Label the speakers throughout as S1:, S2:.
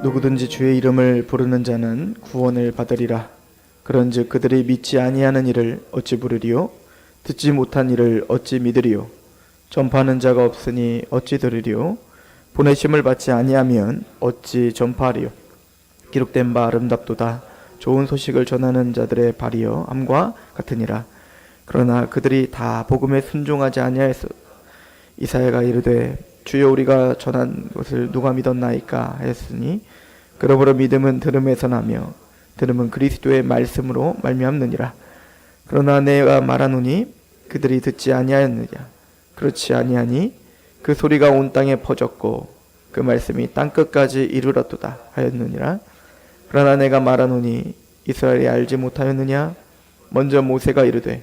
S1: 누구든지 주의 이름을 부르는 자는 구원을 받으리라. 그런즉 그들이 믿지 아니하는 이를 어찌 부르리요? 듣지 못한 이를 어찌 믿으리요? 전파하는 자가 없으니 어찌 들으리요? 보내심을 받지 아니하면 어찌 전파하리요? 기록된 바 아름답도다. 좋은 소식을 전하는 자들의 발이여 함과 같으니라. 그러나 그들이 다 복음에 순종하지 아니하였어. 이사야가 이르되 주여 우리가 전한 것을 누가 믿었나이까 하였으니 그러므로 믿음은 들음에서 나며 들음은 그리스도의 말씀으로 말미암느니라. 그러나 내가 말하노니 그들이 듣지 아니하였느냐. 그렇지 아니하니 그 소리가 온 땅에 퍼졌고 그 말씀이 땅끝까지 이르렀도다 하였느니라. 그러나 내가 말하노니 이스라엘이 알지 못하였느냐. 먼저 모세가 이르되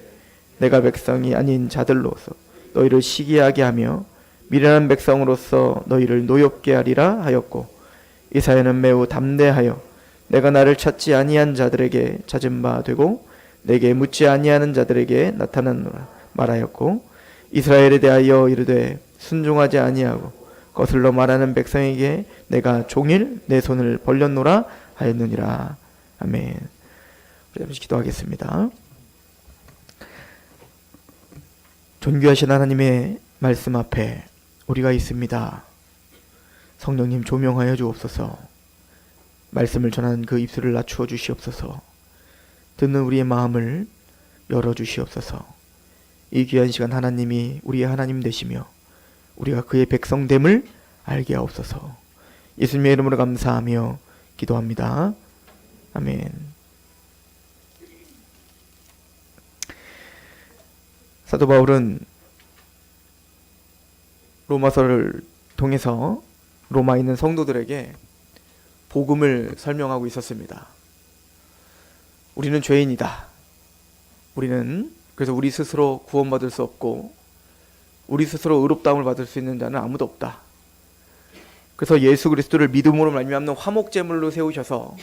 S1: 내가 백성이 아닌 자들로서 너희를 시기하게 하며 미련한 백성으로서 너희를 노엽게 하리라 하였고, 이사야는 매우 담대하여 내가 나를 찾지 아니한 자들에게 찾은 바 되고 내게 묻지 아니하는 자들에게 나타났노라 말하였고, 이스라엘에 대하여 이르되 순종하지 아니하고 거슬러 말하는 백성에게 내가 종일 내 손을 벌렸노라 하였느니라. 아멘. 잠시 기도하겠습니다. 존귀하신 하나님의 말씀 앞에 우리가 있습니다. 성령님 조명하여 주옵소서. 말씀을 전하는 그 입술을 낮추어 주시옵소서. 듣는 우리의 마음을 열어 주시옵소서. 이 귀한 시간 하나님이 우리의 하나님 되시며 우리가 그의 백성됨을 알게 하옵소서. 예수님의 이름으로 감사하며 기도합니다. 아멘. 사도 바울은 로마서를 통해서 로마에 있는 성도들에게 복음을 설명하고 있었습니다. 우리는 죄인이다. 그래서 우리 스스로 구원받을 수 없고 우리 스스로 의롭다함을 받을 수 있는 자는 아무도 없다. 그래서 예수 그리스도를 믿음으로 말미암는 화목제물로 세우셔서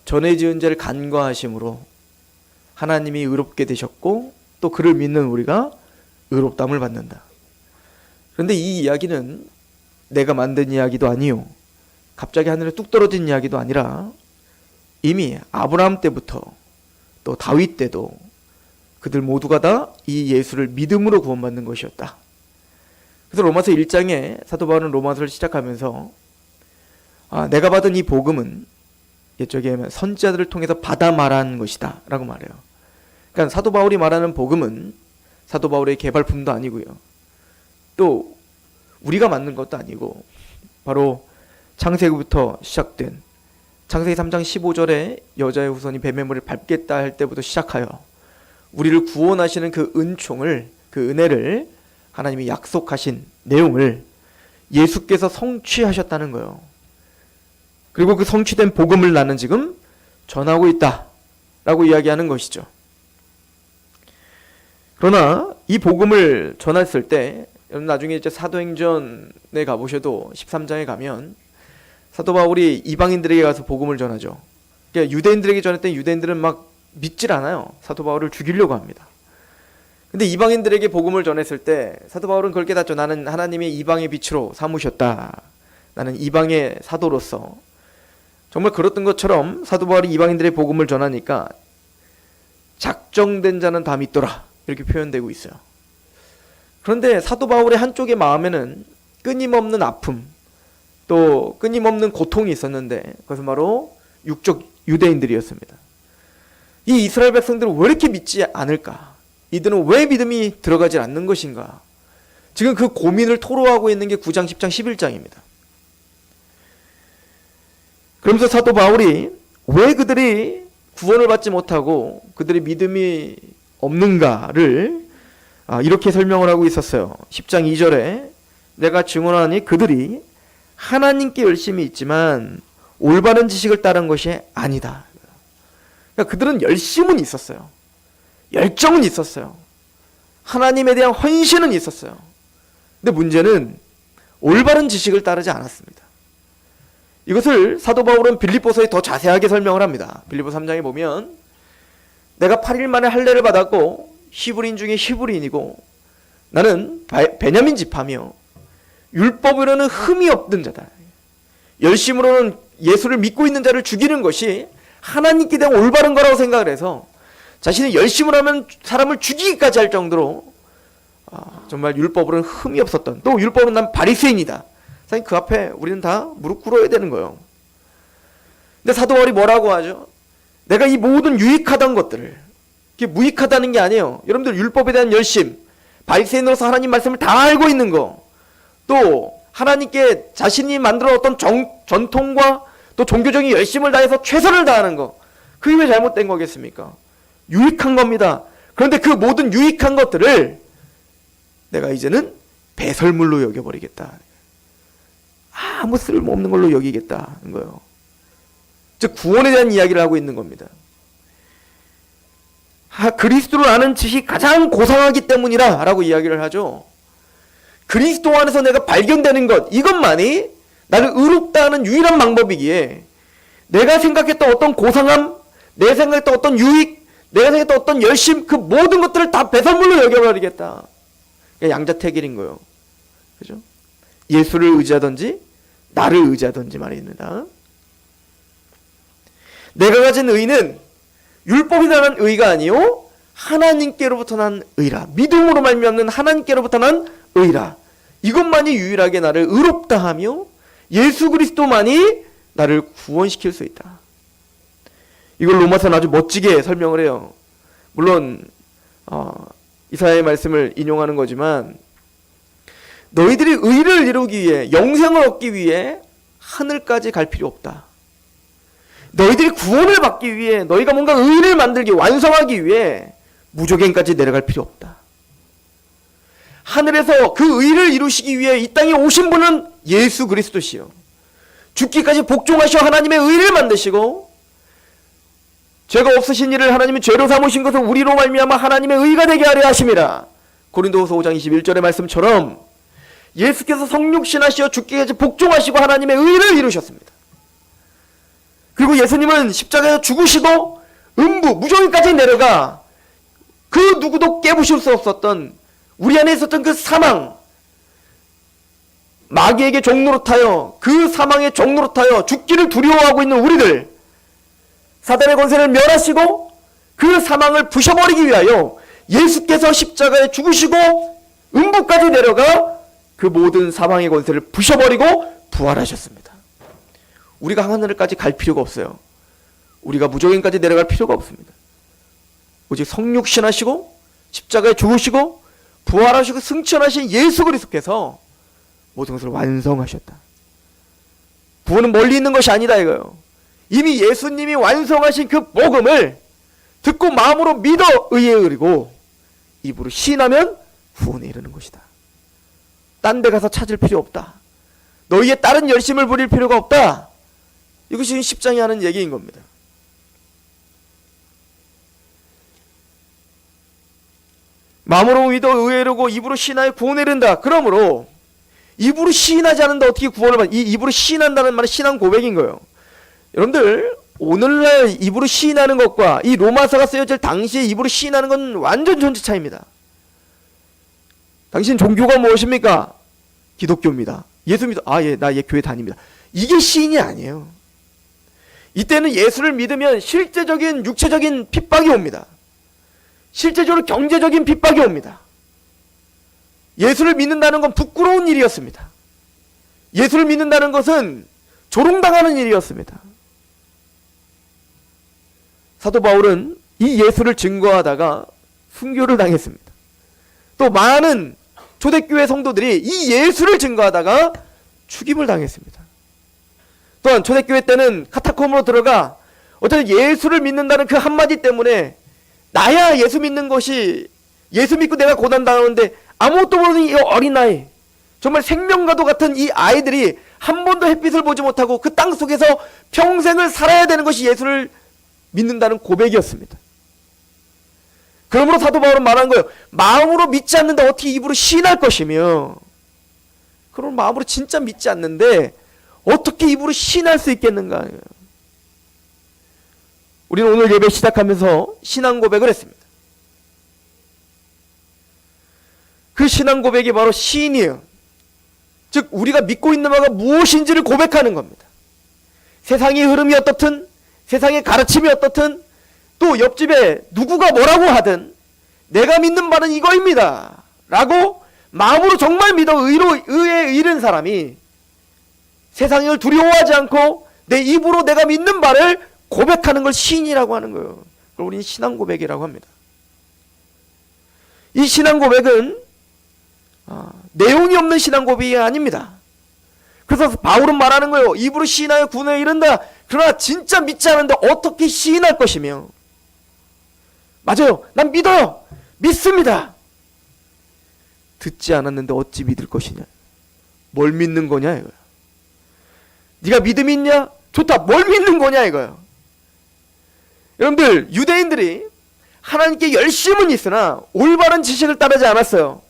S1: 전에 지은 죄를 간과하심으로 하나님이 의롭게 되셨고 또 그를 믿는 우리가 의롭다함을 받는다. 그런데 이 이야기는 내가 만든 이야기도 아니요, 갑자기 하늘에 뚝 떨어진 이야기도 아니라 이미 아브라함 때부터 또 다윗 때도 그들 모두가 다 이 예수를 믿음으로 구원받는 것이었다. 그래서 로마서 1장에 사도 바울은 로마서를 시작하면서 내가 받은 이 복음은 옛적에 선지자들을 통해서 받아 말한 것이다 라고 말해요. 그러니까 사도 바울이 말하는 복음은 사도 바울의 개발품도 아니고요, 또 우리가 만든 것도 아니고 바로 창세기부터 시작된 창세기 3장 15절에 여자의 후손이 뱀의 머리를 밟겠다 할 때부터 시작하여 우리를 구원하시는 그 은총을, 그 은혜를 하나님이 약속하신 내용을 예수께서 성취하셨다는 거예요. 그리고 그 성취된 복음을 나는 지금 전하고 있다 라고 이야기하는 것이죠. 그러나 이 복음을 전했을 때 여러분 나중에 이제 사도행전에 가보셔도 13장에 가면 사도 바울이 이방인들에게 가서 복음을 전하죠. 그러니까 유대인들에게 전했던 유대인들은 막 믿질 않아요. 사도 바울을 죽이려고 합니다. 근데 이방인들에게 복음을 전했을 때 사도 바울은 그걸 깨닫죠. 나는 하나님의 이방의 빛으로 삼으셨다. 나는 이방의 사도로서. 정말 그랬던 것처럼 사도 바울이 이방인들의 복음을 전하니까 작정된 자는 다 믿더라 이렇게 표현되고 있어요. 그런데 사도 바울의 한쪽의 마음에는 끊임없는 아픔, 또 끊임없는 고통이 있었는데 그것은 바로 육적 유대인들이었습니다. 이 이스라엘 백성들은 왜 이렇게 믿지 않을까? 이들은 왜 믿음이 들어가지 않는 것인가? 지금 그 고민을 토로하고 있는 게 9장, 10장, 11장입니다. 그러면서 사도 바울이 왜 그들이 구원을 받지 못하고 그들의 믿음이 없는가를 이렇게 설명을 하고 있었어요. 10장 2절에 내가 증언하니 그들이 하나님께 열심히 있지만 올바른 지식을 따른 것이 아니다. 그러니까 그들은 열심은 있었어요. 열정은 있었어요. 하나님에 대한 헌신은 있었어요. 근데 문제는 올바른 지식을 따르지 않았습니다. 이것을 사도 바울은 빌립보서에 더 자세하게 설명을 합니다. 빌립보 3장에 보면 내가 8일 만에 할례를 받았고 히브리인 중에 히브리인이고 나는 베냐민 지파며 율법으로는 흠이 없는 자다. 열심으로는
S2: 예수를 믿고 있는 자를 죽이는 것이 하나님께 대한 올바른 거라고 생각을 해서 자신이 열심을 하면 사람을 죽이기까지 할 정도로 정말 율법으로는 흠이 없었던, 또 율법은 난 바리새인이다. 사실 그 앞에 우리는 다 무릎 꿇어야 되는 거예요. 근데 사도 바울이 뭐라고 하죠? 내가 이 모든 유익하던 것들을, 이게 무익하다는 게 아니에요. 여러분들 율법에 대한 열심, 바리새인으로서 하나님 말씀을 다 알고 있는 거, 또 하나님께 자신이 만들어 어떤 전통과 또 종교적인 열심을 다해서 최선을 다하는 거, 그게 왜 잘못된 거겠습니까? 유익한 겁니다. 그런데 그 모든 유익한 것들을 내가 이제는 배설물로 여겨버리겠다. 아무 쓸모없는 걸로 여기겠다는 거예요. 즉 구원에 대한 이야기를 하고 있는 겁니다. 그리스도를 아는 지식이 가장 고상하기 때문이라 라고 이야기를 하죠. 그리스도 안에서 내가 발견되는 것, 이것만이 나를 의롭다 하는 유일한 방법이기에 내가 생각했던 어떤 고상함, 내가 생각했던 어떤 유익, 내가 생각했던 어떤 열심, 그 모든 것들을 다 배설물로 여겨버리겠다. 양자택일인 거예요. 그죠? 예수를 의지하든지 나를 의지하든지 말입니다. 내가 가진 의는 율법이 난 의가 아니요 하나님께로부터 난 의라. 믿음으로 말미암는 하나님께로부터 난 의라. 이것만이 유일하게 나를 의롭다 하며 예수 그리스도만이 나를 구원시킬 수 있다. 이걸 로마서는 아주 멋지게 설명을 해요. 물론 이사야의 말씀을 인용하는 거지만 너희들이 의를 이루기 위해, 영생을 얻기 위해 하늘까지 갈 필요 없다. 너희들이 구원을 받기 위해, 너희가 뭔가 의를 만들기, 완성하기 위해 무조갱까지 내려갈 필요 없다. 하늘에서 그 의를 이루시기 위해 이 땅에 오신 분은 예수 그리스도시요, 죽기까지 복종하셔 하나님의 의를 만드시고 죄가 없으신 이를 하나님이 죄로 삼으신 것을 우리로 말미암아 하나님의 의가 되게 하려 하심이라. 고린도후서 5장 21절의 말씀처럼 예수께서 성육신하시어 죽기까지 복종하시고 하나님의 의를 이루셨습니다. 그리고 예수님은 십자가에서 죽으시고 음부, 무저기까지 내려가 그 누구도 깨부실 수 없었던 우리 안에 있었던 그 사망, 마귀에게 종노릇하여 그 사망의 종노릇하여 죽기를 두려워하고 있는 우리들, 사단의 권세를 멸하시고 그 사망을 부셔버리기 위하여 예수께서 십자가에 죽으시고 음부까지 내려가 그 모든 사망의 권세를 부셔버리고 부활하셨습니다. 우리가 하늘까지 갈 필요가 없어요. 우리가 무저갱까지 내려갈 필요가 없습니다. 오직 성육신하시고 십자가에 죽으시고 부활하시고 승천하신 예수 그리스도께서 모든 것을 완성하셨다. 구원은 멀리 있는 것이 아니다 이거예요. 이미 예수님이 완성하신 그 복음을 듣고 마음으로 믿어 의에 이르고 입으로 시인하면 구원에 이르는 것이다. 딴 데 가서 찾을 필요 없다. 너희의 다른 열심을 부릴 필요가 없다. 이것이 10장이 하는 얘기인 겁니다. 마음으로 믿어 의에 이르고 입으로 시인하여 구원에 이른다. 그러므로 입으로 시인하지 않는다 어떻게 구원을 받? 이 입으로 시인한다는 말은 신앙 고백인 거예요. 여러분들 오늘날 입으로 시인하는 것과 이 로마서가 쓰여질 당시에 입으로 시인하는 건 완전 천지 차이입니다. 당신 종교가 무엇입니까? 기독교입니다. 예수 믿어. 나 교회 다닙니다. 이게 시인이 아니에요. 이때는 예수를 믿으면 실제적인 육체적인 핍박이 옵니다. 실제적으로 경제적인 핍박이 옵니다. 예수를 믿는다는 건 부끄러운 일이었습니다. 예수를 믿는다는 것은 조롱당하는 일이었습니다. 사도 바울은 이 예수를 증거하다가 순교를 당했습니다. 또 많은 초대교회 성도들이 이 예수를 증거하다가 죽임을 당했습니다. 또한 초대교회 때는 카타콤으로 들어가 어떤 예수를 믿는다는 그 한마디 때문에 나야 예수 믿는 것이, 예수 믿고 내가 고난당하는데 아무것도 모르는 이 어린아이, 정말 생명과도 같은 이 아이들이 한 번도 햇빛을 보지 못하고 그 땅 속에서 평생을 살아야 되는 것이 예수를 믿는다는 고백이었습니다. 그러므로 사도 바울은 말한 거예요. 마음으로 믿지 않는데 어떻게 입으로 시인할 것이며, 그럼 마음으로 진짜 믿지 않는데 어떻게 입으로 시인할 수 있겠는가. 우리는 오늘 예배 시작하면서 신앙 고백을 했습니다. 그 신앙 고백이 바로 시인이에요. 즉 우리가 믿고 있는 바가 무엇인지를 고백하는 겁니다. 세상의 흐름이 어떻든, 세상의 가르침이 어떻든, 또 옆집에 누구가 뭐라고 하든 내가 믿는 바는 이거입니다 라고 마음으로 정말 믿어 의에 이른 사람이 세상을 두려워하지 않고 내 입으로 내가 믿는 바를 고백하는 걸 시인이라고 하는 거예요. 그걸 우리는 신앙 고백이라고 합니다. 이 신앙 고백은 내용이 없는 신앙 고백이 아닙니다. 그래서 바울은 말하는 거예요. 입으로 시인하여 구원에 이른다. 그러나 진짜 믿지 않는데 어떻게 시인할 것이며. 맞아요. 난 믿어요. 믿습니다. 듣지 않았는데 어찌 믿을 것이냐. 뭘 믿는 거냐 이거야. 네가 믿음이 있냐? 좋다. 뭘 믿는 거냐 이거예요. 여러분들, 유대인들이 하나님께 열심은 있으나 올바른 지식을 따르지 않았어요.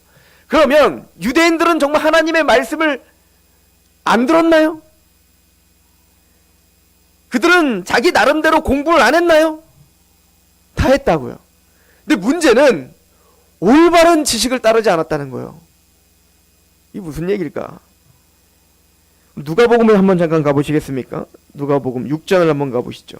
S2: 그러면 유대인들은 정말 하나님의 말씀을 안 들었나요? 그들은 자기 나름대로 공부를 안 했나요? 다 했다고요. 근데 문제는 올바른 지식을 따르지 않았다는 거예요. 이게 무슨 얘기일까? 누가복음에 한번 잠깐 가보시겠습니까? 누가복음 6장을 한번 가보시죠.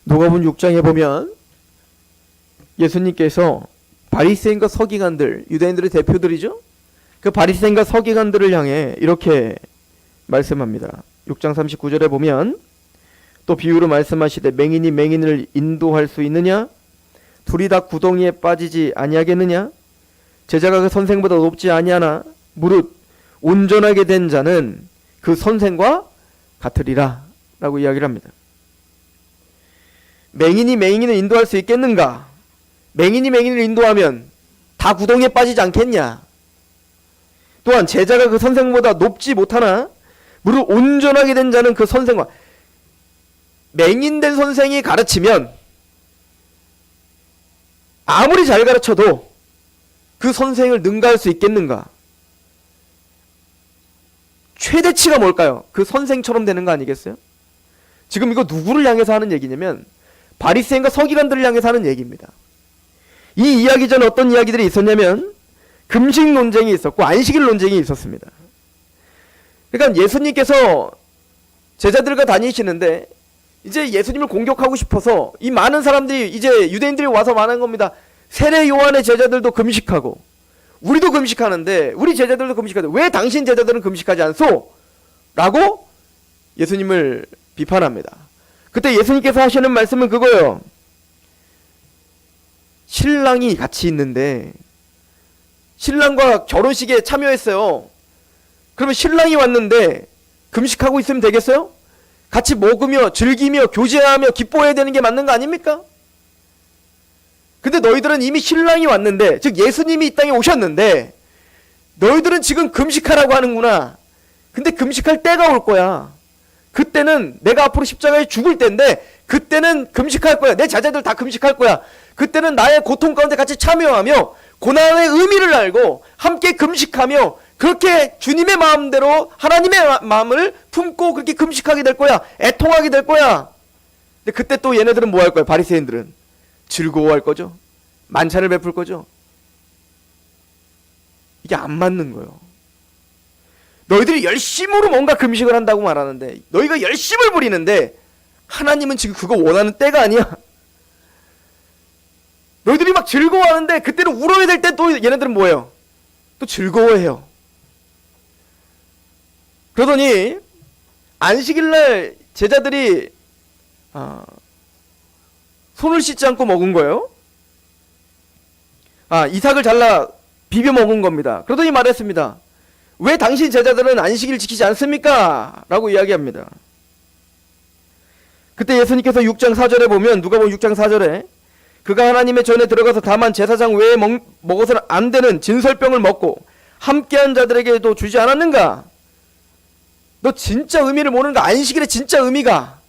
S2: 누가복음 6장에 보면 예수님께서 바리새인과 서기관들, 유대인들의 대표들이죠. 그 바리새인과 서기관들을 향해 이렇게 말씀합니다. 6장 39절에 보면 또 비유로 말씀하시되 맹인이 맹인을 인도할 수 있느냐? 둘이 다 구덩이에 빠지지 아니하겠느냐? 제자가 그 선생보다 높지 아니하나 무릇 온전하게 된 자는 그 선생과 같으리라 라고 이야기를 합니다. 맹인이 맹인을 인도할 수 있겠는가? 맹인이 맹인을 인도하면 다 구덩이에 빠지지 않겠냐? 또한 제자가 그 선생보다 높지 못하나 무릇 온전하게 된 자는 그 선생과. 맹인된 선생이 가르치면 아무리 잘 가르쳐도 그 선생을 능가할 수 있겠는가? 최대치가 뭘까요? 그 선생처럼 되는 거 아니겠어요? 지금 이거 누구를 향해서 하는 얘기냐면 바리새인과 서기관들을 향해서 하는 얘기입니다. 이 이야기 전에 어떤 이야기들이 있었냐면 금식 논쟁이 있었고 안식일 논쟁이 있었습니다. 그러니까 예수님께서 제자들과 다니시는데 이제 예수님을 공격하고 싶어서 이 많은 사람들이 이제 유대인들이 와서 말한 겁니다. 세례 요한의 제자들도 금식하고 우리도 금식하는데 우리 제자들도 금식하는데 왜 당신 제자들은 금식하지 않소? 라고 예수님을 비판합니다. 그때 예수님께서 하시는 말씀은 그거예요. 신랑이 같이 있는데 신랑과 결혼식에 참여했어요. 그러면 신랑이 왔는데 금식하고 있으면 되겠어요? 같이 먹으며 즐기며 교제하며 기뻐해야 되는 게 맞는 거 아닙니까? 근데 너희들은 이미 신랑이 왔는데, 즉 예수님이 이 땅에 오셨는데 너희들은 지금 금식하라고 하는구나. 근데 금식할 때가 올 거야. 그때는 내가 앞으로 십자가에 죽을 때인데 그때는 금식할 거야. 내 자제들 다 금식할 거야. 그때는 나의 고통 가운데 같이 참여하며 고난의 의미를 알고 함께 금식하며 그렇게 주님의 마음대로 하나님의 마음을 품고 그렇게 금식하게 될 거야. 애통하게 될 거야. 근데 그때 또 얘네들은 뭐 할 거야? 바리새인들은 즐거워할 거죠. 만찬을 베풀 거죠. 이게 안 맞는 거예요. 너희들이 열심으로 뭔가 금식을 한다고 말하는데 너희가 열심을 부리는데 하나님은 지금 그거 원하는 때가 아니야. 너희들이 막 즐거워하는데 그때는 울어야 될 때 또 얘네들은 뭐예요? 또 즐거워해요. 그러더니 안식일날 제자들이 손을 씻지 않고 먹은 거예요. 이삭을 잘라 비벼 먹은 겁니다. 그러더니 말했습니다. 왜 당신 제자들은 안식일을 지키지 않습니까? 라고 이야기합니다. 그때 예수님께서 6장 4절에 보면 누가복음 6장 4절에 그가 하나님의 전에 들어가서 다만 제사장 외에 먹어서는 안 되는 진설병을 먹고 함께한 자들에게도 주지 않았는가? 너 진짜 의미를 모르는가? 안식일의 진짜 의미가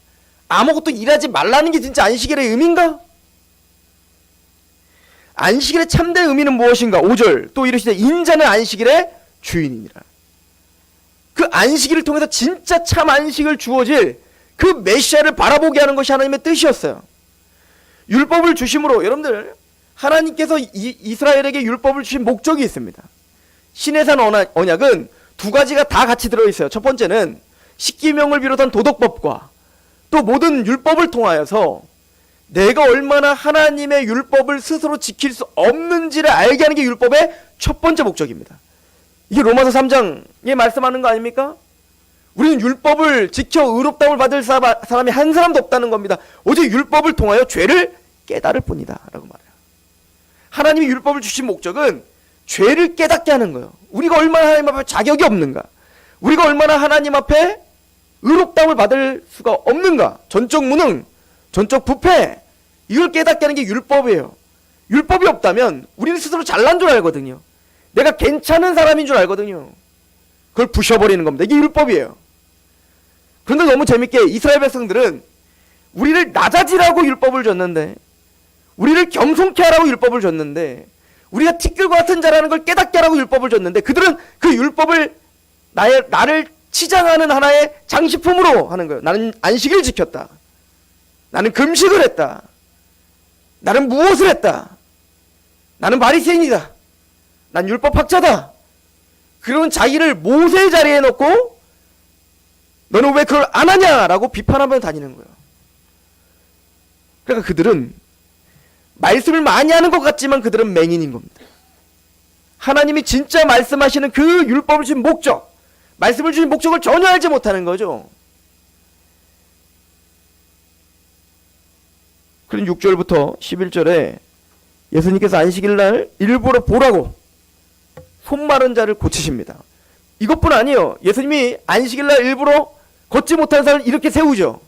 S2: 아무것도 일하지 말라는 게 진짜 안식일의 의미인가? 안식일의 참된 의미는 무엇인가? 5절 또 이르시되 인자는 안식일의 주인이니라. 그 안식일을 통해서 진짜 참 안식을 주어질 그 메시아를 바라보게 하는 것이 하나님의 뜻이었어요. 율법을 주심으로 여러분들 하나님께서 이스라엘에게 율법을 주신 목적이 있습니다. 시내산 언약은 두 가지가 다 같이 들어있어요. 첫 번째는 십계명을 비롯한 도덕법과 또 모든 율법을 통하여서 내가 얼마나 하나님의 율법을 스스로 지킬 수 없는지를 알게 하는 게 율법의 첫 번째 목적입니다. 이게 로마서 3장에 말씀하는 거 아닙니까? 우리는 율법을 지켜 의롭다움을 받을 사람이 한 사람도 없다는 겁니다. 오직 율법을 통하여 죄를 깨달을 뿐이다 라고 말해요. 하나님이 율법을 주신 목적은 죄를 깨닫게 하는 거예요. 우리가 얼마나 하나님 앞에 자격이 없는가, 우리가 얼마나 하나님 앞에 의롭다움을 받을 수가 없는가, 전적 무능, 전적 부패, 이걸 깨닫게 하는 게 율법이에요. 율법이 없다면 우리는 스스로 잘난 줄 알거든요. 내가 괜찮은 사람인 줄 알거든요. 그걸 부셔버리는 겁니다. 이게 율법이에요. 그런데 너무 재밌게 이스라엘 백성들은 우리를 낮아지라고 율법을 줬는데, 우리를 겸손케 하라고 율법을 줬는데, 우리가 티끌과 같은 자라는 걸 깨닫게 하라고 율법을 줬는데, 그들은 그 율법을 나를 치장하는 하나의 장식품으로 하는 거예요. 나는 안식일을 지켰다, 나는 금식을 했다, 나는 무엇을 했다, 나는 바리새인이다, 난 율법학자다. 그런 자기를 모세의 자리에 놓고 너는 왜 그걸 안 하냐라고 비판하며 다니는 거예요. 그러니까 그들은 말씀을 많이 하는 것 같지만 그들은 맹인인 겁니다. 하나님이 진짜 말씀하시는 그 율법을 주신 목적, 말씀을 주신 목적을 전혀 알지 못하는 거죠. 그럼 6절부터 11절에 예수님께서 안식일날 일부러 보라고 손 마른 자를 고치십니다. 이것뿐 아니에요. 예수님이 안식일날 일부러 걷지 못하는 사람을 이렇게 세우죠.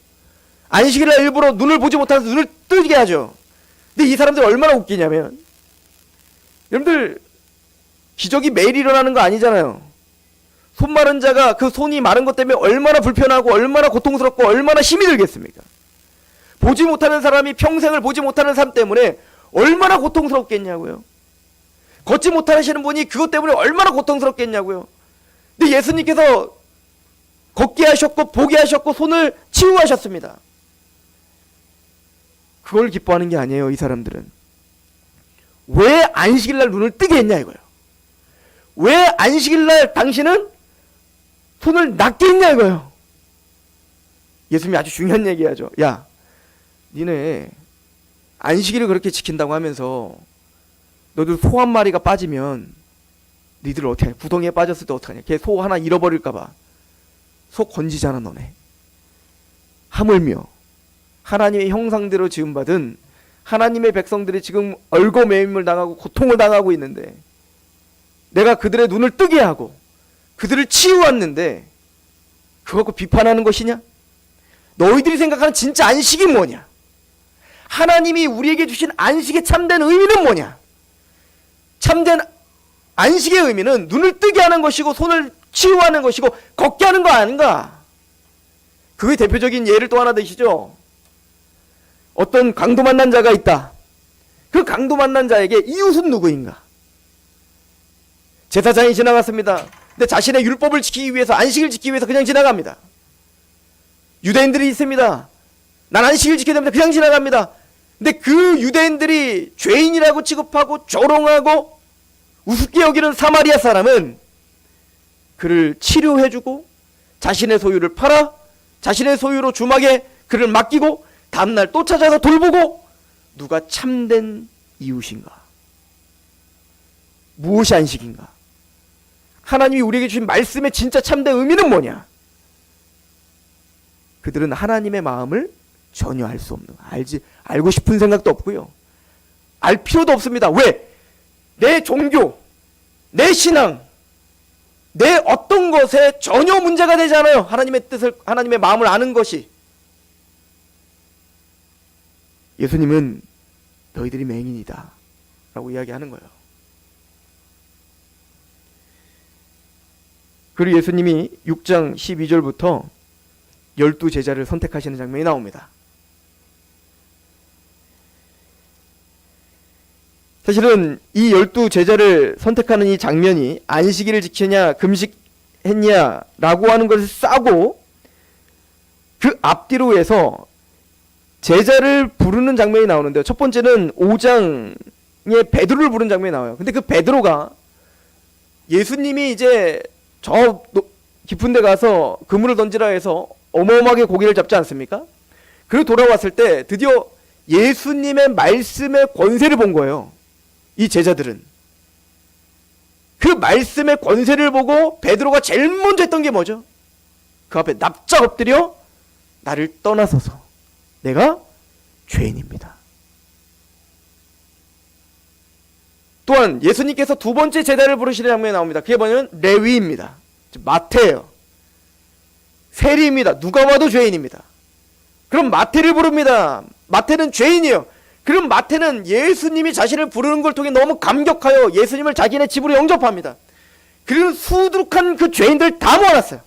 S2: 안식일날 일부러 눈을 보지 못하는 사람을 눈을 뜨게 하죠. 근데 이 사람들 얼마나 웃기냐면, 여러분들 기적이 매일 일어나는 거 아니잖아요. 손 마른 자가 그 손이 마른 것 때문에 얼마나 불편하고 얼마나 고통스럽고 얼마나 힘이 들겠습니까? 보지 못하는 사람이 평생을 보지 못하는 삶 때문에 얼마나 고통스럽겠냐고요. 걷지 못하시는 분이 그것 때문에 얼마나 고통스럽겠냐고요. 근데 예수님께서 걷게 하셨고 보게 하셨고 손을 치유하셨습니다. 그걸 기뻐하는 게 아니에요. 이 사람들은 왜 안식일날 눈을 뜨게 했냐 이거예요. 왜 안식일날 당신은 손을 낫게 했냐 이거예요. 예수님이 아주 중요한 얘기하죠. 야, 니네 안식일을 그렇게 지킨다고 하면서 너들 소 한 마리가 빠지면 니들 어떻게 하냐, 구덩이에 빠졌을 때 어떡하냐, 걔 소 하나 잃어버릴까봐 소 건지잖아 너네. 하물며 하나님의 형상대로 지음받은 하나님의 백성들이 지금 얼거매임을 당하고 고통을 당하고 있는데, 내가 그들의 눈을 뜨게 하고 그들을 치유했는데 그거 갖고 비판하는 것이냐? 너희들이 생각하는 진짜 안식이 뭐냐? 하나님이 우리에게 주신 안식의 참된 의미는 뭐냐? 참된 안식의 의미는 눈을 뜨게 하는 것이고 손을 치유하는 것이고 걷게 하는 거 아닌가? 그게 대표적인 예를 또 하나 드시죠. 어떤 강도 만난 자가 있다. 그 강도 만난 자에게 이웃은 누구인가? 제사장이 지나갔습니다. 근데 자신의 율법을 지키기 위해서, 안식을 지키기 위해서 그냥 지나갑니다. 유대인들이 있습니다. 난 안식을 지켜야 됩니다. 그냥 지나갑니다. 근데 그 유대인들이 죄인이라고 취급하고 조롱하고 우습게 여기는 사마리아 사람은 그를 치료해주고 자신의 소유를 팔아 자신의 소유로 주막에 그를 맡기고 다음날 또 찾아서 돌보고, 누가 참된 이웃인가? 무엇이 안식인가? 하나님이 우리에게 주신 말씀의 진짜 참된 의미는 뭐냐? 그들은 하나님의 마음을 전혀 알 수 없는, 알고 싶은 생각도 없고요. 알 필요도 없습니다. 왜? 내 종교, 내 신앙, 내 어떤 것에 전혀 문제가 되지 않아요. 하나님의 뜻을, 하나님의 마음을 아는 것이. 예수님은 너희들이 맹인이다 라고 이야기하는 거예요. 그리고 예수님이 6장 12절부터 12제자를 선택하시는 장면이 나옵니다. 사실은 이 12제자를 선택하는 이 장면이 안식일을 지키냐 금식 했냐라고 하는 것을 싸고 그 앞뒤로 해서 제자를 부르는 장면이 나오는데요. 첫 번째는 5장에 베드로를 부르는 장면이 나와요. 근데 그 베드로가 예수님이 이제 저 깊은 데 가서 그물을 던지라 해서 어마어마하게 고기를 잡지 않습니까? 그리고 돌아왔을 때 드디어 예수님의 말씀의 권세를 본 거예요. 이 제자들은. 그 말씀의 권세를 보고 베드로가 제일 먼저 했던 게 뭐죠? 그 앞에 납작 엎드려 나를 떠나서서 내가 죄인입니다. 또한 예수님께서 두 번째 제자를 부르시는 장면이 나옵니다. 그게 뭐냐면 레위입니다. 마태예요. 세리입니다. 누가 봐도 죄인입니다. 그럼 마태를 부릅니다. 마태는 죄인이에요. 그럼 마태는 예수님이 자신을 부르는 걸 통해 너무 감격하여 예수님을 자기네 집으로 영접합니다. 그리고 수두룩한 그 죄인들 다 모아놨어요.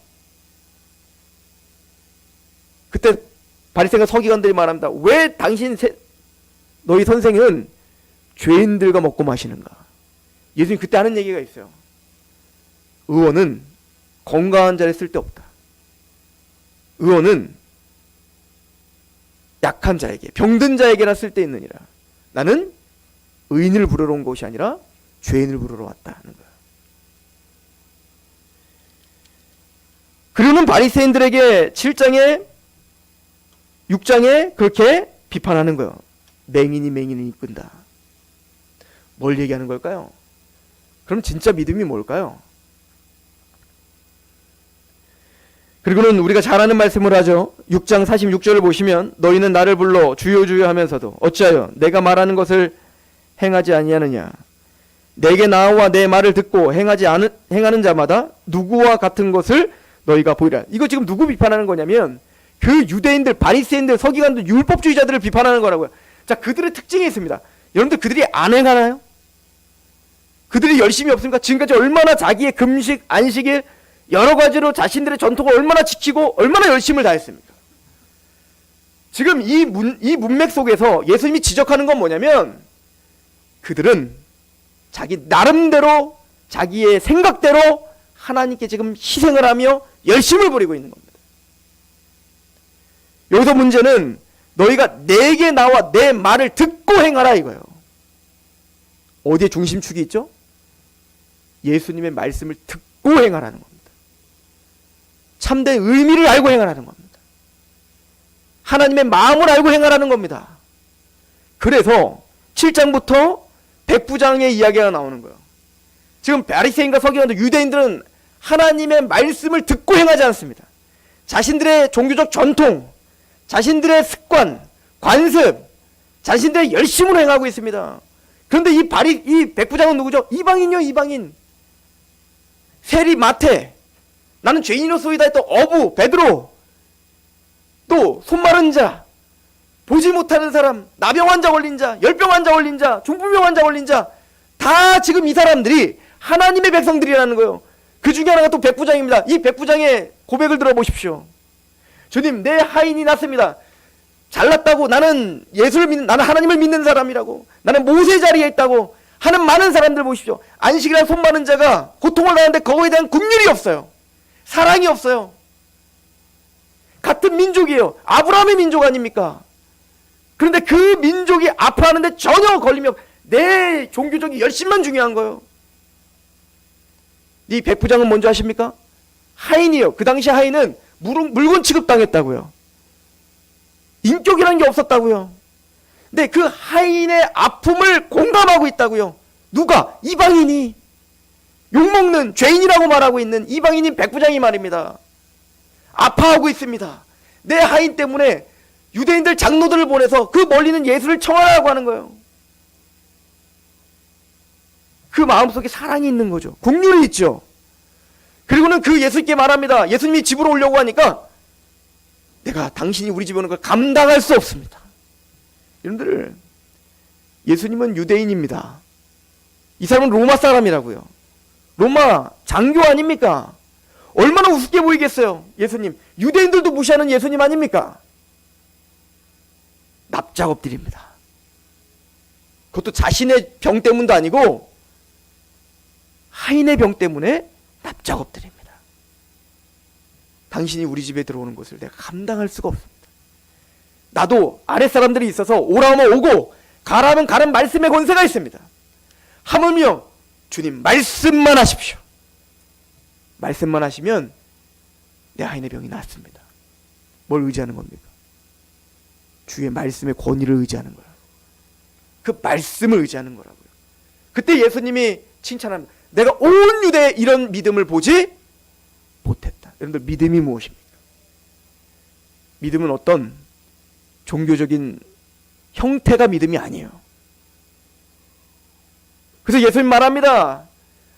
S2: 그때 바리새인과 서기관들이 말합니다. 왜 너희 선생은 죄인들과 먹고 마시는가? 예수님 그때 하는 얘기가 있어요. 의원은 건강한 자를 쓸데없다. 의원은 약한 자에게, 병든 자에게나 쓸데있느니라. 나는 의인을 부르러 온 것이 아니라 죄인을 부르러 왔다 하는 거야. 그러는 바리새인들에게 7장에 6장에 그렇게 비판하는 거예요. 맹인이 맹인을 이끈다. 뭘 얘기하는 걸까요? 그럼 진짜 믿음이 뭘까요? 그리고는 우리가 잘 아는 말씀을 하죠. 6장 46절을 보시면 너희는 나를 불러 주여 주여 하면서도 어찌하여 내가 말하는 것을 행하지 아니하느냐. 내게 나와 내 말을 듣고 행하는 자마다 누구와 같은 것을 너희가 보이라. 이거 지금 누구 비판하는 거냐면 그 유대인들, 바리새인들, 서기관들, 율법주의자들을 비판하는 거라고요. 자, 그들의 특징이 있습니다. 여러분들 그들이 안 행하나요? 그들이 열심히 없습니까? 지금까지 얼마나 자기의 금식, 안식일 여러 가지로 자신들의 전통을 얼마나 지키고 얼마나 열심을 다했습니까? 지금 이 문맥 속에서 예수님이 지적하는 건 뭐냐면 그들은 자기 나름대로 자기의 생각대로 하나님께 지금 희생을 하며 열심을 부리고 있는 겁니다. 여기서 문제는 너희가 내게 나와 내 말을 듣고 행하라 이거예요. 어디에 중심축이 있죠? 예수님의 말씀을 듣고 행하라는 겁니다. 참된 의미를 알고 행하라는 겁니다. 하나님의 마음을 알고 행하라는 겁니다. 그래서 7장부터 백부장의 이야기가 나오는 거예요. 지금 바리새인과 서기관들, 유대인들은 하나님의 말씀을 듣고 행하지 않습니다. 자신들의 종교적 전통, 자신들의 습관, 관습, 자신들의 열심으로 행하고 있습니다. 그런데 이 백부장은 누구죠? 이방인이요, 이방인. 세리 마태, 나는 죄인이로소이다 했던 어부 베드로, 또 손마른 자, 보지 못하는 사람, 나병 환자 걸린 자, 열병 환자 걸린 자, 중풍병 환자 걸린 자, 다 지금 이 사람들이 하나님의 백성들이라는 거예요. 그 중에 하나가 또 백부장입니다. 이 백부장의 고백을 들어보십시오. 주님, 내 하인이 났습니다. 잘났다고 나는 나는 하나님을 믿는 사람이라고, 나는 모세 자리에 있다고 하는 많은 사람들 보십시오. 안식이란 손 많은 자가 고통을 당하는데 그거에 대한 긍휼이 없어요. 사랑이 없어요. 같은 민족이에요. 아브라함의 민족 아닙니까? 그런데 그 민족이 아파하는데 전혀 걸림이 없. 내 종교적인 열심만 중요한 거예요. 이 백부장은 뭔지 아십니까? 하인이에요. 그 당시 하인은 물건 취급당했다고요. 인격이라는 게 없었다고요. 근데 그 하인의 아픔을 공감하고 있다고요. 누가? 이방인이. 욕먹는 죄인이라고 말하고 있는 이방인인 백부장이 말입니다. 아파하고 있습니다. 내 하인 때문에 유대인들 장로들을 보내서 그 멀리는 예수를 청하라고 하는 거예요. 그 마음속에 사랑이 있는 거죠. 긍휼이 있죠. 그리고는 그 예수님께 말합니다. 예수님이 집으로 오려고 하니까 내가 당신이 우리 집에 오는 걸 감당할 수 없습니다. 여러분들, 예수님은 유대인입니다. 이 사람은 로마 사람이라고요. 로마 장교 아닙니까? 얼마나 우습게 보이겠어요. 예수님, 유대인들도 무시하는 예수님 아닙니까? 납작 엎드립니다. 그것도 자신의 병 때문도 아니고 하인의 병 때문에 납작 엎드립니다. 당신이 우리 집에 들어오는 것을 내가 감당할 수가 없습니다. 나도 아랫사람들이 있어서 오라 하면 오고 가라 하면 가는 말씀의 권세가 있습니다. 하물며 주님 말씀만 하십시오. 말씀만 하시면 내 하인의 병이 낫습니다. 뭘 의지하는 겁니까? 주의 말씀의 권위를 의지하는 거예요. 그 말씀을 의지하는 거라고요. 그때 예수님이 칭찬합니다. 내가 온 유대에 이런 믿음을 보지 못했다. 여러분들 믿음이 무엇입니까? 믿음은 어떤 종교적인 형태가 믿음이 아니에요. 그래서 예수님 말합니다.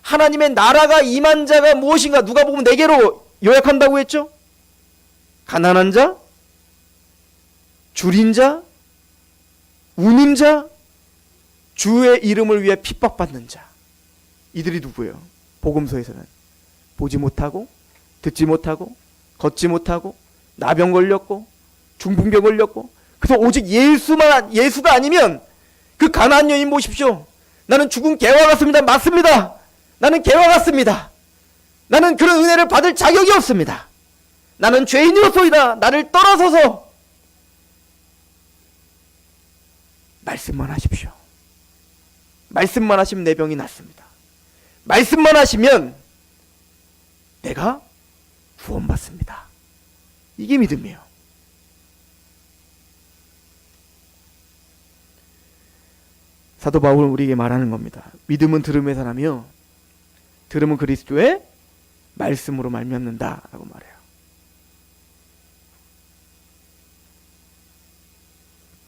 S2: 하나님의 나라가 임한 자가 무엇인가? 누가 보면 4개로 요약한다고 했죠? 가난한 자, 줄인 자, 우는 자, 주의 이름을 위해 핍박받는 자. 이들이 누구예요? 복음서에서는 보지 못하고 듣지 못하고 걷지 못하고 나병 걸렸고 중풍병 걸렸고, 그래서 오직 예수가 아니면 그 가난한 여인 보십시오. 나는 죽은 개와 같습니다. 맞습니다. 나는 개와 같습니다. 나는 그런 은혜를 받을 자격이 없습니다. 나는 죄인이었소이다. 나를 떠나서서 말씀만 하십시오. 말씀만 하시면 내 병이 낫습니다. 말씀만 하시면 내가 구원받습니다. 이게 믿음이에요. 사도 바울은 우리에게 말하는 겁니다. 믿음은 들음에서 나며 들음은 그리스도의 말씀으로 말미암는다라고 말해요.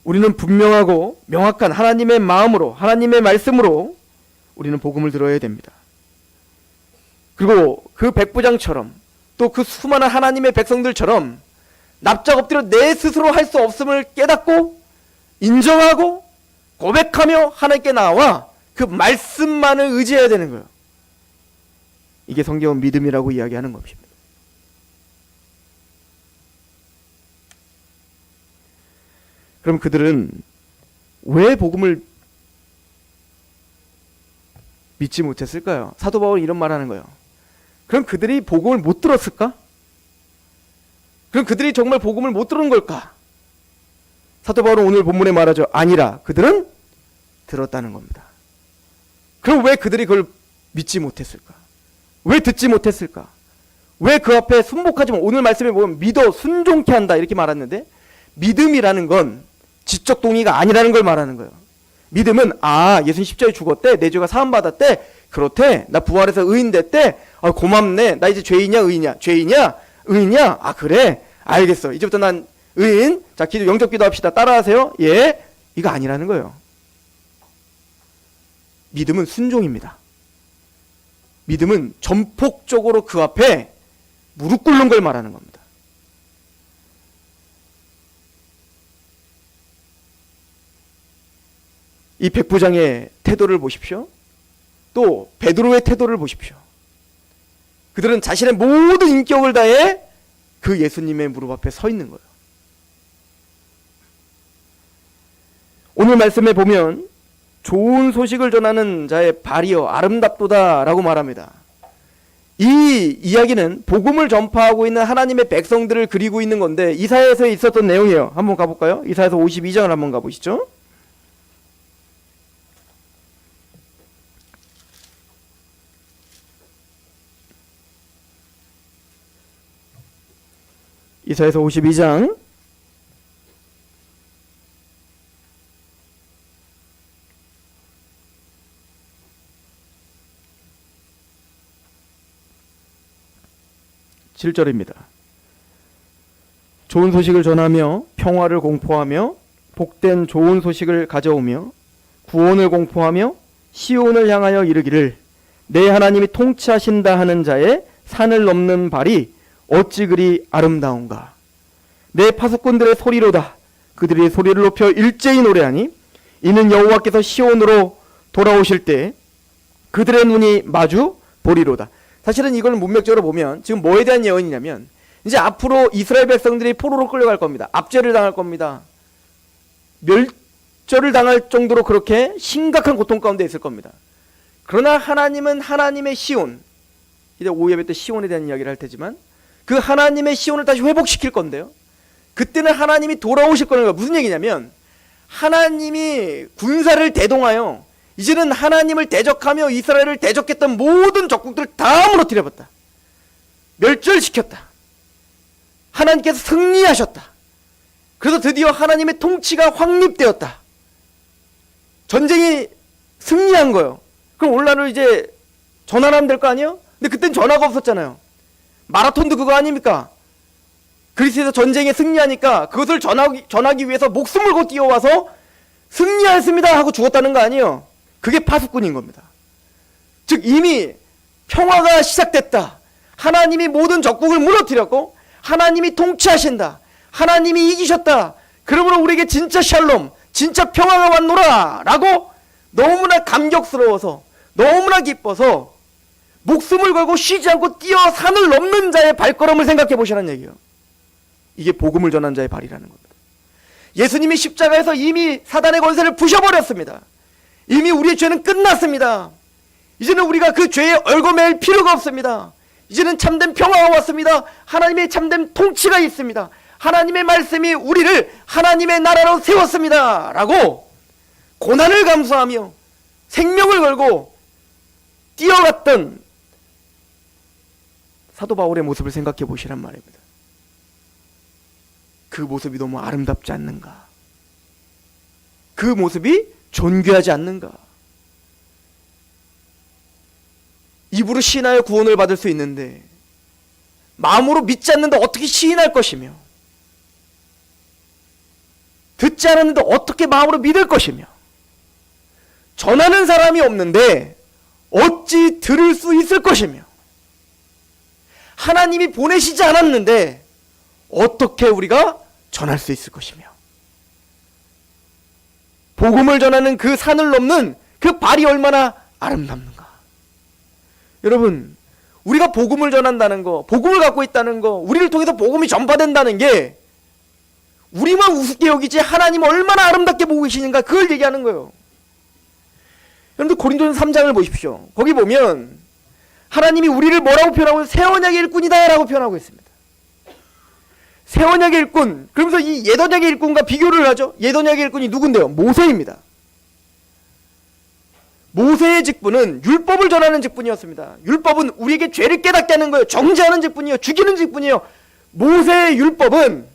S2: 우리는 분명하고 명확한 하나님의 마음으로, 하나님의 말씀으로 우리는 복음을 들어야 됩니다. 그리고 그 백부장처럼 또 그 수많은 하나님의 백성들처럼 납작 엎드려 내 스스로 할 수 없음을 깨닫고 인정하고 고백하며 하나님께 나와 그 말씀만을 의지해야 되는 거예요. 이게 성경은 믿음이라고 이야기하는 것입니다. 그럼 그들은 왜 복음을 믿지 못했을까요? 사도 바울은 이런 말하는 거예요. 그럼 그들이 복음을 못 들었을까? 그럼 그들이 정말 복음을 못 들은 걸까? 사도 바울은 오늘 본문에 말하죠. 아니라 그들은 들었다는 겁니다. 그럼 왜 그들이 그걸 믿지 못했을까? 왜 듣지 못했을까? 왜 그 앞에 순복하지 마? 오늘 말씀에 보면 믿어 순종케 한다 이렇게 말했는데, 믿음이라는 건 지적 동의가 아니라는 걸 말하는 거예요. 믿음은 예수님 십자가에 죽었대, 내 죄가 사함받았대, 그렇대, 나 부활해서 의인 됐대, 고맙네, 나 이제 죄인이야 의인이야, 죄인이야 의인이야, 그래, 알겠어, 이제부터 난 의인, 자 기도, 영접 기도 합시다, 따라하세요. 예, 이거 아니라는 거예요. 믿음은 순종입니다. 믿음은 전폭적으로 그 앞에 무릎 꿇는 걸 말하는 겁니다. 이 백부장의 태도를 보십시오. 또 베드로의 태도를 보십시오. 그들은 자신의 모든 인격을 다해 그 예수님의 무릎 앞에 서 있는 거예요. 오늘 말씀에 보면 좋은 소식을 전하는 자의 발이여 아름답도다 라고 말합니다. 이 이야기는 복음을 전파하고 있는 하나님의 백성들을 그리고 있는 건데, 이사야에서 있었던 내용이에요. 한번 가볼까요? 이사야서 52장을 한번 가보시죠. 이사야서 52장 7절입니다. 좋은 소식을 전하며 평화를 공포하며 복된 좋은 소식을 가져오며 구원을 공포하며 시온을 향하여 이르기를 내 하나님이 통치하신다 하는 자의 산을 넘는 발이 어찌 그리 아름다운가. 내 파수꾼들의 소리로다. 그들이 소리를 높여 일제히 노래하니 이는 여호와께서 시온으로 돌아오실 때 그들의 눈이 마주 보리로다. 사실은 이걸 문맥적으로 보면 지금 뭐에 대한 예언이냐면, 이제 앞으로 이스라엘 백성들이 포로로 끌려갈 겁니다. 압제를 당할 겁니다. 멸절을 당할 정도로 그렇게 심각한 고통 가운데 있을 겁니다. 그러나 하나님은 하나님의 시온, 이제 오예배 때 시온에 대한 이야기를 할 테지만, 그 하나님의 시온을 다시 회복시킬 건데요. 그때는 하나님이 돌아오실 거는 무슨 얘기냐면 하나님이 군사를 대동하여 이제는 하나님을 대적하며 이스라엘을 대적했던 모든 적국들을 다 무너뜨려봤다. 멸절시켰다. 하나님께서 승리하셨다. 그래서 드디어 하나님의 통치가 확립되었다. 전쟁이 승리한 거예요. 그럼 오늘날은 이제 전화를 하면 될 거 아니에요? 근데 그땐 전화가 없었잖아요. 마라톤도 그거 아닙니까? 그리스에서 전쟁에 승리하니까 그것을 전하기 위해서 목숨을 걸고 뛰어와서 승리하였습니다 하고 죽었다는 거 아니에요. 그게 파수꾼인 겁니다. 즉 이미 평화가 시작됐다. 하나님이 모든 적국을 무너뜨렸고 하나님이 통치하신다. 하나님이 이기셨다. 그러므로 우리에게 진짜 샬롬, 진짜 평화가 왔노라 라고 너무나 감격스러워서 너무나 기뻐서 목숨을 걸고 쉬지 않고 뛰어 산을 넘는 자의 발걸음을 생각해 보시라는 얘기예요. 이게 복음을 전한 자의 발이라는 겁니다. 예수님이 십자가에서 이미 사단의 권세를 부셔버렸습니다. 이미 우리의 죄는 끝났습니다. 이제는 우리가 그 죄에 얽어맬 필요가 없습니다. 이제는 참된 평화가 왔습니다. 하나님의 참된 통치가 있습니다. 하나님의 말씀이 우리를 하나님의 나라로 세웠습니다 라고 고난을 감수하며 생명을 걸고 뛰어갔던 사도 바울의 모습을 생각해 보시란 말입니다. 그 모습이 너무 아름답지 않는가? 그 모습이 존귀하지 않는가? 입으로 시인하여 구원을 받을 수 있는데 마음으로 믿지 않는데 어떻게 시인할 것이며 듣지 않았는데 어떻게 마음으로 믿을 것이며 전하는 사람이 없는데 어찌 들을 수 있을 것이며 하나님이 보내시지 않았는데 어떻게 우리가 전할 수 있을 것이며 복음을 전하는 그 산을 넘는 그 발이 얼마나 아름답는가. 여러분, 우리가 복음을 전한다는 거, 복음을 갖고 있다는 거, 우리를 통해서 복음이 전파된다는 게 우리만 우습게 여기지 하나님 얼마나 아름답게 보고 계시는가 그걸 얘기하는 거예요. 여러분들 고린도전서 3장을 보십시오. 거기 보면 하나님이 우리를 뭐라고 표현하고 새 언약의 일꾼이다 라고 표현하고 있습니다. 새 언약의 일꾼, 그러면서 이 옛 언약의 일꾼과 비교를 하죠. 옛 언약의 일꾼이 누군데요? 모세입니다. 모세의 직분은 율법을 전하는 직분이었습니다. 율법은 우리에게 죄를 깨닫게 하는 거예요. 정죄하는 직분이에요. 죽이는 직분이에요. 모세의 율법은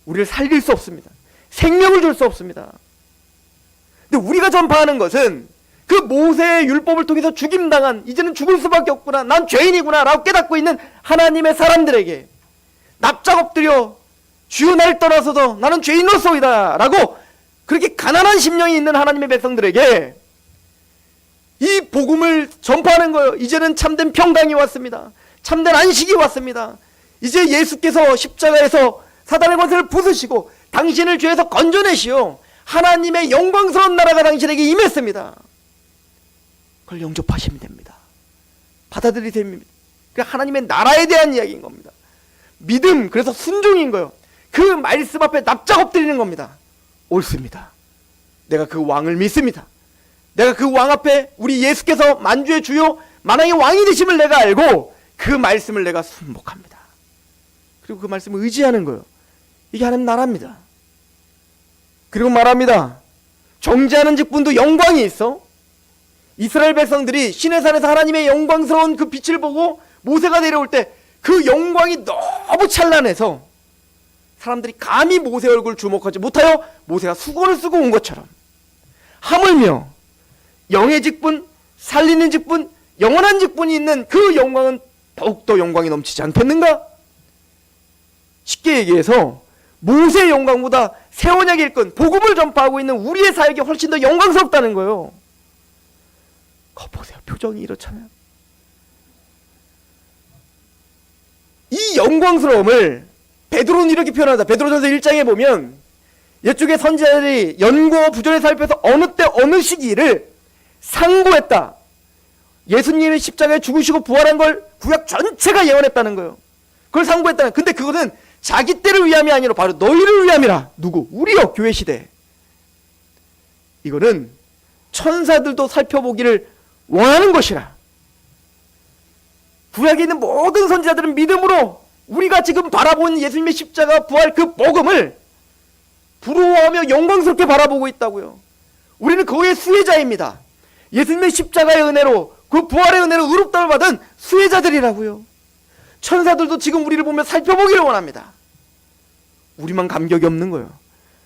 S2: 우리를 살릴 수 없습니다. 생명을 줄 수 없습니다. 근데 우리가 전파하는 것은 그 모세의 율법을 통해서 죽임당한, 이제는 죽을 수밖에 없구나, 난 죄인이구나 라고 깨닫고 있는 하나님의 사람들에게 납작 엎드려 주여 나를 떠나서도 나는 죄인로소이다 라고 그렇게 가난한 심령이 있는 하나님의 백성들에게 이 복음을 전파하는 거예요. 이제는 참된 평강이 왔습니다. 참된 안식이 왔습니다. 이제 예수께서 십자가에서 사단의 권세를 부수시고 당신을 죄에서 건져내시오 하나님의 영광스러운 나라가 당신에게 임했습니다. 그걸 영접하시면 됩니다. 받아들이세요. 그러니까 하나님의 나라에 대한 이야기인 겁니다. 믿음, 그래서 순종인 거예요. 그 말씀 앞에 납작 엎드리는 겁니다. 옳습니다. 내가 그 왕을 믿습니다. 내가 그 왕 앞에 우리 예수께서 만주의 주요 만왕의 왕이 되심을 내가 알고 그 말씀을 내가 순복합니다. 그리고 그 말씀을 의지하는 거예요. 이게 하나님 나라입니다. 그리고 말합니다. 정죄하는 직분도 영광이 있어. 이스라엘 백성들이 시내산에서 하나님의 영광스러운 그 빛을 보고 모세가 내려올 때 그 영광이 너무 찬란해서 사람들이 감히 모세 얼굴을 주목하지 못하여 모세가 수건을 쓰고 온 것처럼 하물며 영의 직분, 살리는 직분, 영원한 직분이 있는 그 영광은 더욱더 영광이 넘치지 않겠는가? 쉽게 얘기해서 모세의 영광보다 새 언약의 일꾼, 복음을 전파하고 있는 우리의 사역이 훨씬 더 영광스럽다는 거예요. 보세요. 표정이 이렇잖아요. 이 영광스러움을 베드로는 이렇게 표현하다. 베드로전서 1장에 보면 이쪽에 선지자들이 연고 부전에 살펴서 어느 때 어느 시기를 상고했다. 예수님의 십자가에 죽으시고 부활한 걸 구약 전체가 예언했다는 거예요. 그걸 상고했다. 근데 그것은 자기 때를 위함이 아니라 바로 너희를 위함이라. 누구? 우리요. 교회 시대. 이거는 천사들도 살펴보기를 원하는 것이라. 구약에 있는 모든 선지자들은 믿음으로 우리가 지금 바라본 예수님의 십자가 부활 그 복음을 부러워하며 영광스럽게 바라보고 있다고요. 우리는 그의 수혜자입니다. 예수님의 십자가의 은혜로, 그 부활의 은혜로 의롭다를 받은 수혜자들이라고요. 천사들도 지금 우리를 보며 살펴보기를 원합니다. 우리만 감격이 없는 거예요.